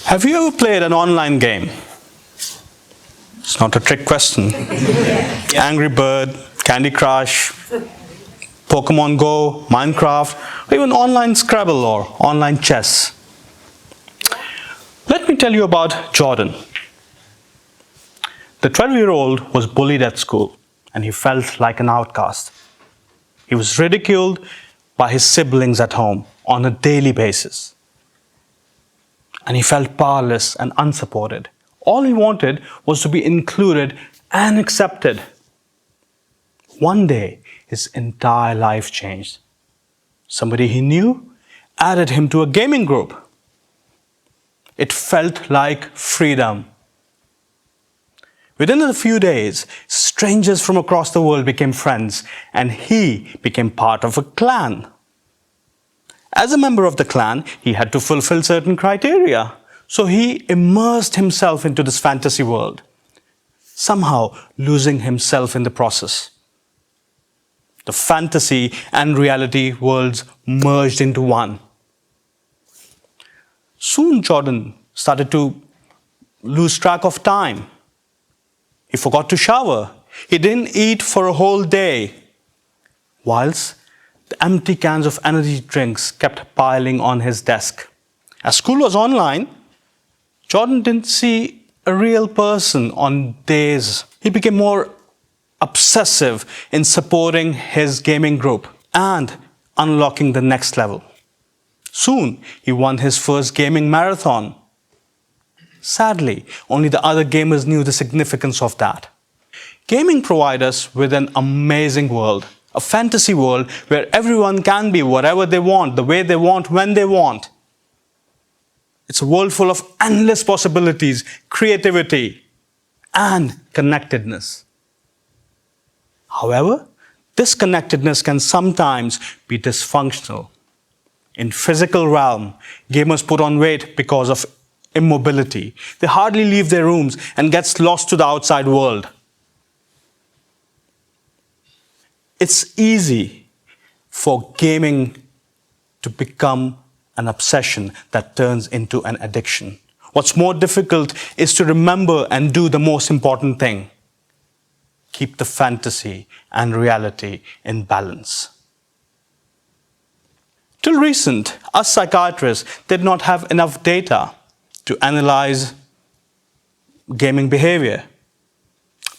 Have you ever played an online game? It's not a trick question. Angry Bird, Candy Crush, Pokemon Go, Minecraft, or even online Scrabble or online chess. Let me tell you about Jordan. The 12-year-old was bullied at school and he felt like an outcast. He was ridiculed by his siblings at home on a daily basis. And he felt powerless and unsupported. All he wanted was to be included and accepted. One day, his entire life changed. Somebody he knew added him to a gaming group. It felt like freedom. Within a few days, strangers from across the world became friends, and he became part of a clan. As a member of the clan, he had to fulfill certain criteria. So he immersed himself into this fantasy world, somehow losing himself in the process. The fantasy and reality worlds merged into one. Soon Jordan started to lose track of time. He forgot to shower. He didn't eat for a whole day. Whilst the empty cans of energy drinks kept piling on his desk. As school was online, Jordan didn't see a real person on days. He became more obsessive in supporting his gaming group and unlocking the next level. Soon, he won his first gaming marathon. Sadly, only the other gamers knew the significance of that. Gaming provides us with an amazing world. A fantasy world where everyone can be whatever they want, the way they want, when they want. It's a world full of endless possibilities, creativity, and connectedness. However, this connectedness can sometimes be dysfunctional. In physical realm, gamers put on weight because of immobility. They hardly leave their rooms and get lost to the outside world. It's easy for gaming to become an obsession that turns into an addiction. What's more difficult is to remember and do the most important thing. Keep the fantasy and reality in balance. Till recent, us psychiatrists did not have enough data to analyze gaming behavior.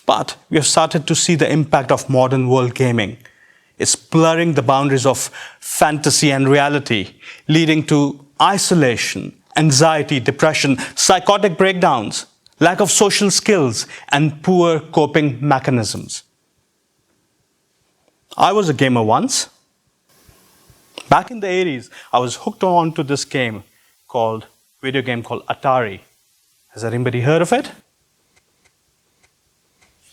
But we have started to see the impact of modern world gaming. It's blurring the boundaries of fantasy and reality, leading to isolation, anxiety, depression, psychotic breakdowns, lack of social skills, and poor coping mechanisms. I was a gamer once. Back in the 80s, I was hooked on to this video game called Atari. Has anybody heard of it?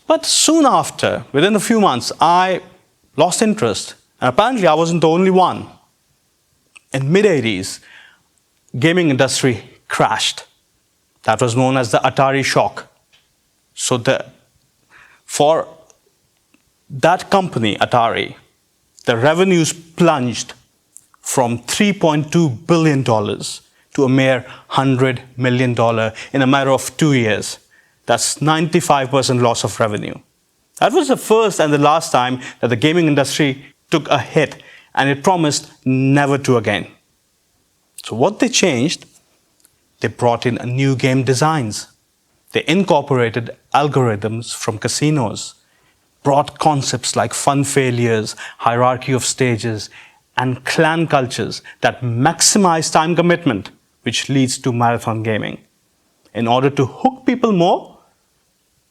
But soon after, within a few months, I lost interest. And apparently, I wasn't the only one. In mid-80s, gaming industry crashed. That was known as the Atari shock. So for that company, Atari, the revenues plunged from $3.2 billion to a mere $100 million in a matter of 2 years. That's 95% loss of revenue. That was the first and the last time that the gaming industry took a hit, and it promised never to again. So what they changed, they brought in new game designs. They incorporated algorithms from casinos, brought concepts like fun failures, hierarchy of stages, and clan cultures that maximize time commitment, which leads to marathon gaming. In order to hook people more,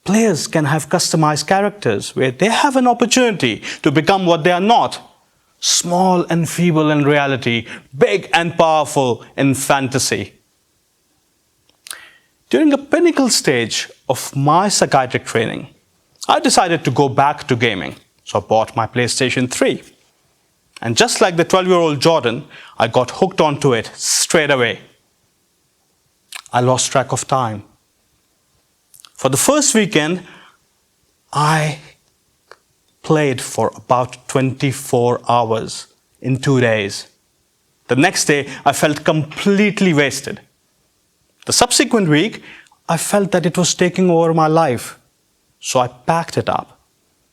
players can have customized characters where they have an opportunity to become what they are not. Small and feeble in reality, big and powerful in fantasy. During a pinnacle stage of my psychiatric training, I decided to go back to gaming. So I bought my PlayStation 3. And just like the 12-year-old Jordan, I got hooked onto it straight away. I lost track of time. For the first weekend, I played for about 24 hours in 2 days. The next day, I felt completely wasted. The subsequent week, I felt that it was taking over my life. So I packed it up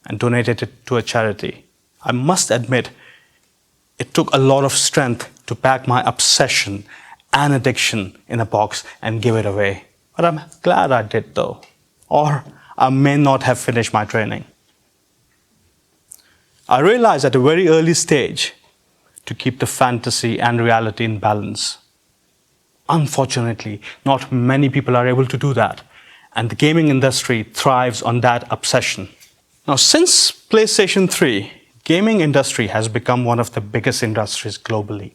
and donated it to a charity. I must admit, it took a lot of strength to pack my obsession and addiction in a box and give it away. But I'm glad I did though. Or I may not have finished my training. I realized at a very early stage to keep the fantasy and reality in balance. Unfortunately, not many people are able to do that, and the gaming industry thrives on that obsession. Now, since PlayStation 3, gaming industry has become one of the biggest industries globally,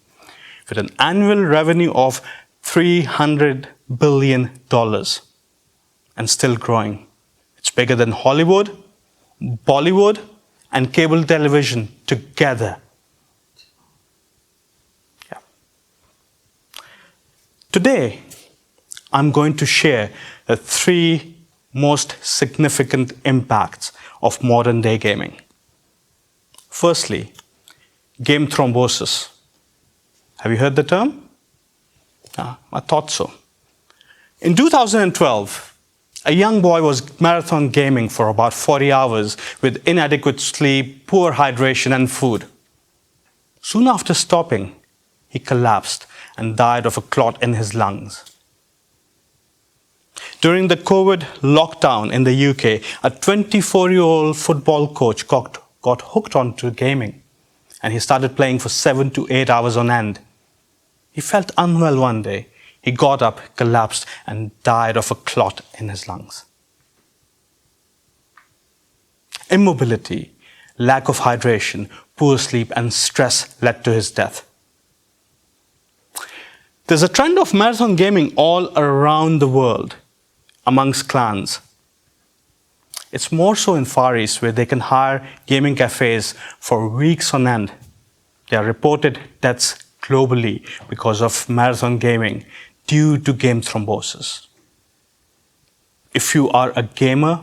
with an annual revenue of $300 billion and still growing. It's bigger than Hollywood, Bollywood, and cable television together. Yeah. Today, I'm going to share the 3 most significant impacts of modern day gaming. Firstly, game thrombosis. Have you heard the term? I thought so. In 2012, a young boy was marathon gaming for about 40 hours with inadequate sleep, poor hydration, and food. Soon after stopping, he collapsed and died of a clot in his lungs. During the COVID lockdown in the UK, a 24-year-old football coach got hooked onto gaming, and he started playing for 7 to 8 hours on end. He felt unwell one day. He got up, collapsed, and died of a clot in his lungs. Immobility, lack of hydration, poor sleep, and stress led to his death. There's a trend of marathon gaming all around the world amongst clans. It's more so in Far East, where they can hire gaming cafes for weeks on end. There are reported deaths globally because of marathon gaming due to game thrombosis. If you are a gamer,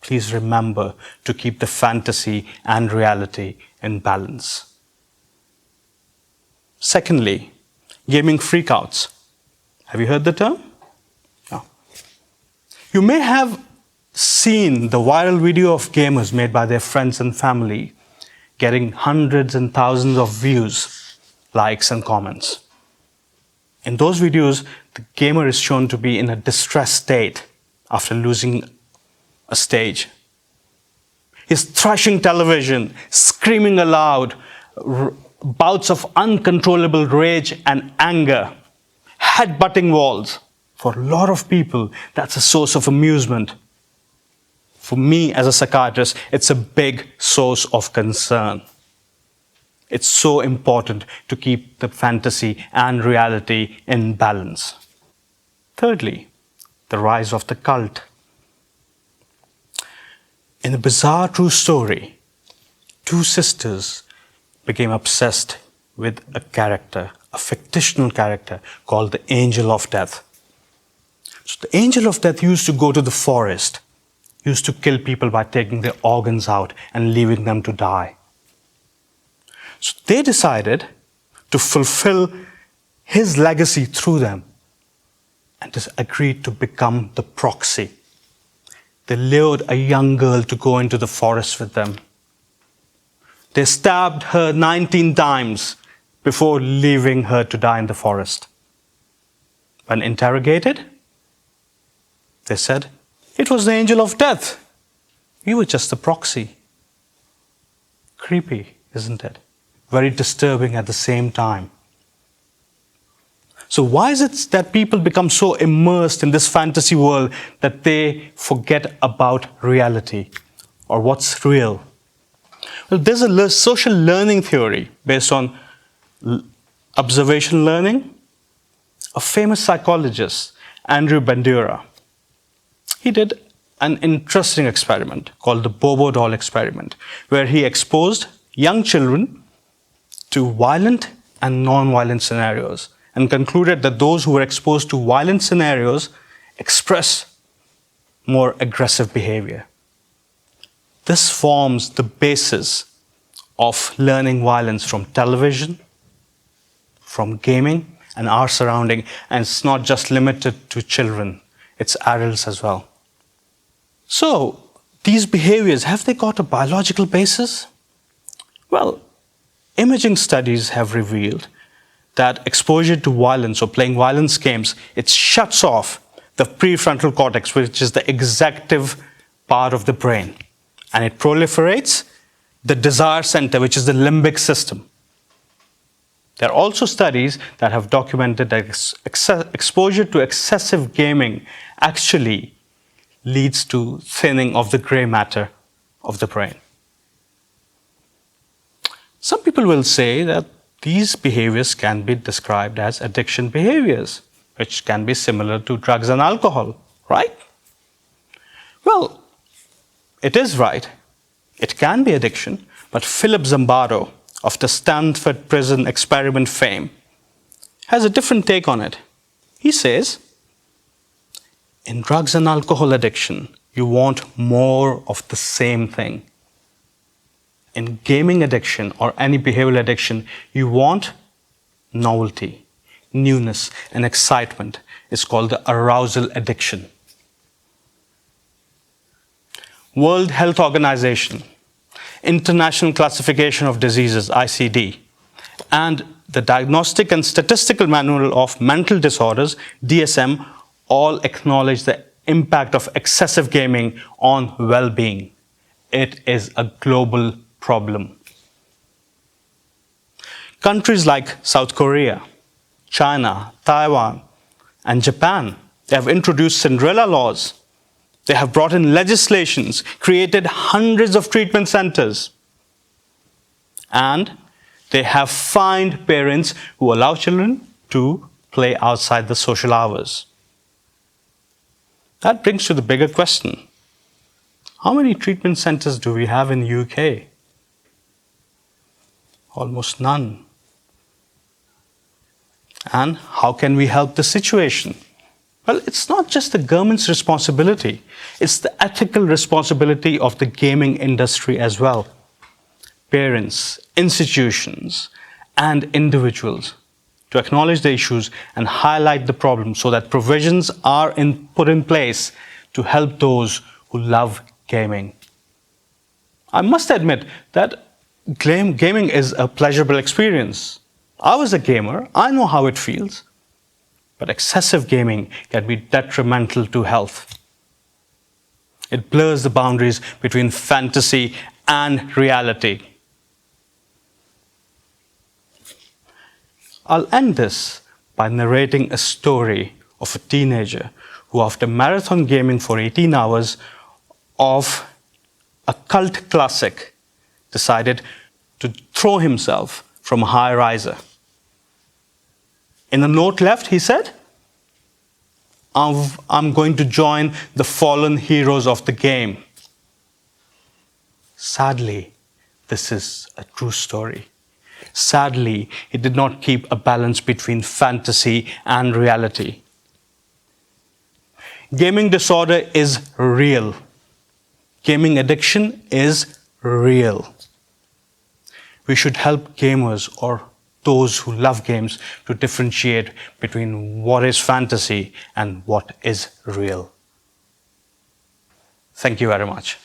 please remember to keep the fantasy and reality in balance. Secondly, gaming freakouts. Have you heard the term? No. You may have seen the viral video of gamers made by their friends and family, getting hundreds and thousands of views, likes, and comments. In those videos, the gamer is shown to be in a distressed state after losing a stage. He's thrashing television, screaming aloud, bouts of uncontrollable rage and anger, headbutting walls. For a lot of people, that's a source of amusement. For me as a psychiatrist, it's a big source of concern. It's so important to keep the fantasy and reality in balance. Thirdly, the rise of the cult. In a bizarre true story, 2 sisters became obsessed with a character, a fictional character called the Angel of Death. So the Angel of Death used to go to the forest, used to kill people by taking their organs out and leaving them to die. So they decided to fulfill his legacy through them and just agreed to become the proxy. They lured a young girl to go into the forest with them. They stabbed her 19 times before leaving her to die in the forest. When interrogated, they said, "It was the Angel of Death. You were just the proxy." Creepy, isn't it? Very disturbing at the same time. So why is it that people become so immersed in this fantasy world that they forget about reality or what's real? Well, there's a social learning theory based on observation learning. A famous psychologist, Andrew Bandura, he did an interesting experiment called the Bobo doll experiment, where he exposed young children to violent and non-violent scenarios and concluded that those who were exposed to violent scenarios express more aggressive behavior. This forms the basis of learning violence from television, from gaming, and our surrounding, and it's not just limited to children, it's adults as well. So, these behaviors, have they got a biological basis? Well, imaging studies have revealed that exposure to violence or playing violence games, it shuts off the prefrontal cortex, which is the executive part of the brain, and it proliferates the desire center, which is the limbic system. There are also studies that have documented that exposure to excessive gaming actually leads to thinning of the gray matter of the brain. Some people will say that these behaviors can be described as addiction behaviors, which can be similar to drugs and alcohol, right? Well, it is right. It can be addiction, but Philip Zimbardo of the Stanford Prison Experiment fame has a different take on it. He says, in drugs and alcohol addiction, you want more of the same thing. In gaming addiction or any behavioral addiction, you want novelty, newness, and excitement. It's called the arousal addiction. World Health Organization, International Classification of Diseases, ICD, and the Diagnostic and Statistical Manual of Mental Disorders, DSM, all acknowledge the impact of excessive gaming on well-being. It is a global problem. Countries like South Korea, China, Taiwan, and Japan, they have introduced Cinderella laws. They have brought in legislations, created hundreds of treatment centers, and they have fined parents who allow children to play outside the social hours. That brings to the bigger question. How many treatment centers do we have in the UK? Almost none. And how can we help the situation? Well, it's not just the government's responsibility, it's the ethical responsibility of the gaming industry as well. Parents, institutions, and individuals to acknowledge the issues and highlight the problems so that provisions are put in place to help those who love gaming. I must admit that gaming is a pleasurable experience. I was a gamer, I know how it feels. But excessive gaming can be detrimental to health. It blurs the boundaries between fantasy and reality. I'll end this by narrating a story of a teenager who, after marathon gaming for 18 hours of a cult classic, decided to throw himself from a high riser. In a note left, he said, I'm going to join the fallen heroes of the game. Sadly, this is a true story. Sadly, he did not keep a balance between fantasy and reality. Gaming disorder is real. Gaming addiction is real. We should help gamers or those who love games to differentiate between what is fantasy and what is real. Thank you very much.